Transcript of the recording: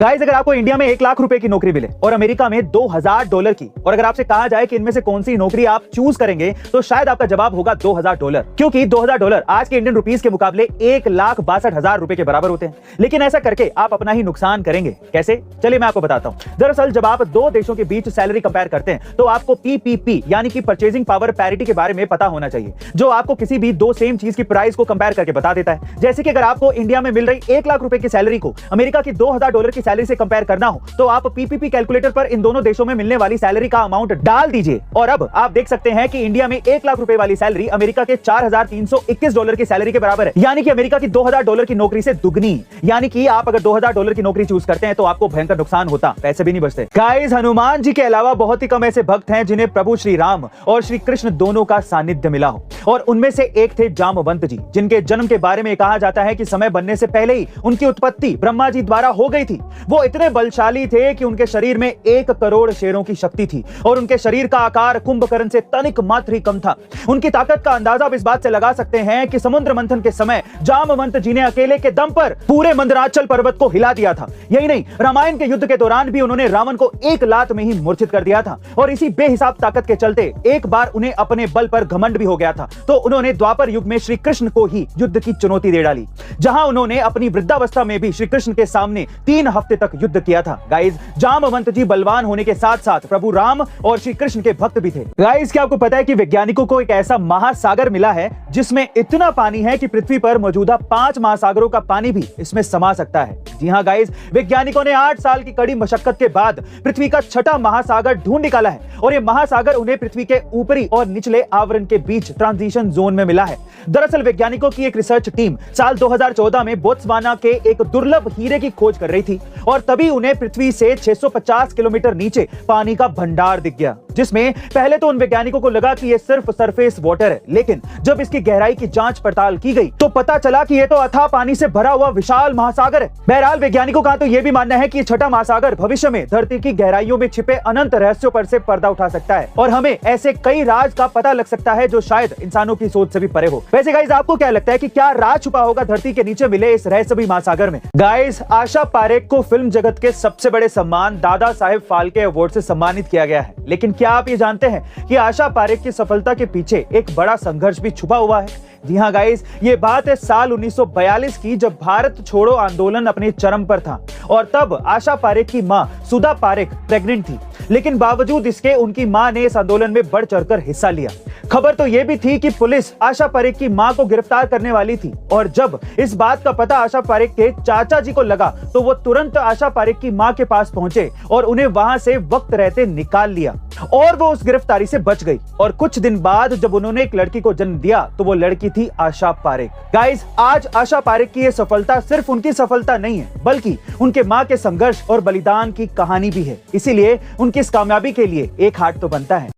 Guys, अगर आपको India में 1 लाख रुपए की नौकरी मिले और अमेरिका में $2000 की, और अगर आपसे कहा जाए कि इनमें से कौन सी नौकरी आप चूज करेंगे, तो शायद आपका जवाब होगा $2000, क्योंकि $2000 आज के इंडियन रुपीस के मुकाबले 1,62,000 रुपए के बराबर होते हैं। लेकिन ऐसा करके आप अपना ही नुकसान करेंगे। कैसे? चलिए मैं आपको बताता हूं। दरअसल जब आप दो देशों के बीच सैलरी कंपेयर करते हैं तो आपको पीपीपी यानी कि परचेजिंग पावर पैरिटी के बारे में पता होना चाहिए, जो आपको किसी भी दो सेम चीज की प्राइस को कंपेयर करके बता देता है। जैसे कि अगर आपको इंडिया में मिल रही 1 लाख रुपए की सैलरी को अमेरिका की $2000 की सैलरी से कंपेयर करना हो, तो आप पीपीपी कैलकुलेटर पर इन दोनों देशों में मिलने वाली सैलरी का अमाउंट डाल दीजिए और अब आप देख सकते हैं कि इंडिया में 1 लाख रुपए वाली सैलरी अमेरिका के $4321 की सैलरी के बराबर है, यानी कि अमेरिका की $2000 की नौकरी से दुगनी। यानी कि आप अगर $2000 की नौकरी चूज करते हैं तो आपको भयंकर नुकसान होता, पैसे भी नहीं बचते। गाइस, हनुमान जी के अलावा बहुत ही कम ऐसे भक्त हैं जिन्हें प्रभु श्री राम और श्री कृष्ण दोनों का सानिध्य मिला हो, और उनमें से एक थे जामवंत जी, जिनके जन्म के बारे में कहा जाता है कि समय बनने से पहले ही उनकी उत्पत्ति ब्रह्मा जी द्वारा हो गई थी। वो इतने बलशाली थे कि उनके शरीर में 1 करोड़ शेरों की शक्ति थी और उनके शरीर का आकार कुंभकर्ण से तनिक मात्र ही कम था। उनकी ताकत का अंदाजा आप इस बात से लगा सकते हैं कि समुद्र मंथन के समय जामवंत जी ने अकेले के दम पर पूरे मंदराचल पर्वत को हिला दिया था। यही नहीं, रामायण के युद्ध के दौरान भी उन्होंने रावण को एक लात में ही मूर्छित कर दिया था, और इसी बेहिसाब ताकत के चलते एक बार उन्हें अपने बल पर घमंड भी हो गया था, तो उन्होंने द्वापर युग में श्री कृष्ण को ही युद्ध की चुनौती दे डाली, जहां उन्होंने अपनी वृद्धावस्था में भी श्री कृष्ण के सामने 3 हफ्ते तक युद्ध किया था। गाइस, जामवंत जी बलवान होने के साथ साथ प्रभु राम और श्री कृष्ण के भक्त भी थे। गाइस, क्या आपको पता है कि वैज्ञानिकों को एक ऐसा महासागर मिला है जिसमें इतना पानी है कि पृथ्वी पर मौजूदा 5 महासागरों का पानी भी इसमें समा सकता है। जी हाँ गाइस, वैज्ञानिकों ने 8 साल की कड़ी मशक्कत के बाद पृथ्वी का 6ठा महासागर ढूंढ निकाला है, और ये महासागर उन्हें पृथ्वी के ऊपरी और निचले आवरण के बीच ट्रांजिशन जोन में मिला है। दरअसल वैज्ञानिकों की एक रिसर्च टीम साल 2014 में बोत्सवाना के एक दुर्लभ हीरे की खोज कर रही थी, और तभी उन्हें पृथ्वी से 650 किलोमीटर नीचे पानी का भंडार दिख गया, जिसमें पहले तो उन वैज्ञानिकों को लगा कि ये सिर्फ सरफेस वाटर है, लेकिन जब इसकी गहराई की जांच पड़ताल की गई तो पता चला कि ये तो अथाह पानी से भरा हुआ विशाल महासागर है। बहरहाल वैज्ञानिकों का तो यह भी मानना है कि 6ठा महासागर भविष्य में धरती की गहराइयों में छिपे अनंत रहस्यों पर से पर्दा उठा सकता है, और हमें ऐसे कई राज का पता लग सकता है जो शायद इंसानों की सोच से भी परे हो। वैसे गाइस, आपको क्या लगता है कि क्या राज छुपा होगा धरती के नीचे मिले इस रहस्यमयी महासागर में? गाइस, आशा पारेख को फिल्म जगत के सबसे बड़े सम्मान दादा साहेब फाल्के अवार्ड से सम्मानित किया गया है, लेकिन क्या आप ये जानते हैं कि आशा पारेख की सफलता के पीछे एक बड़ा संघर्ष भी छुपा हुआ है? जी हाँ गाइस, ये बात है साल 1942 की, जब भारत छोड़ो आंदोलन अपने चरम पर था, और तब आशा पारेख की मां सुधा पारेख प्रेग्नेंट थी, लेकिन बावजूद इसके उनकी मां ने इस आंदोलन में बढ़ चढ़कर हिस्सा लिया। खबर तो यह भी थी कि पुलिस आशा पारेख की मां को गिरफ्तार करने वाली थी, और जब इस बात का पता आशा पारेख के चाचा जी को लगा तो वो तुरंत आशा पारेख की मां के पास पहुंचे और उन्हें वहां से वक्त रहते निकाल लिया, और वो उस गिरफ्तारी से बच गई। और कुछ दिन बाद जब उन्होंने एक लड़की को जन्म दिया तो वो लड़की थी आशा पारेख। गाइस, आज आशा पारेख की ये सफलता सिर्फ उनकी सफलता नहीं है, बल्कि उनके मां के संघर्ष और बलिदान की कहानी भी है। इसीलिए उनकी इस कामयाबी के लिए एक हार्ट तो बनता है।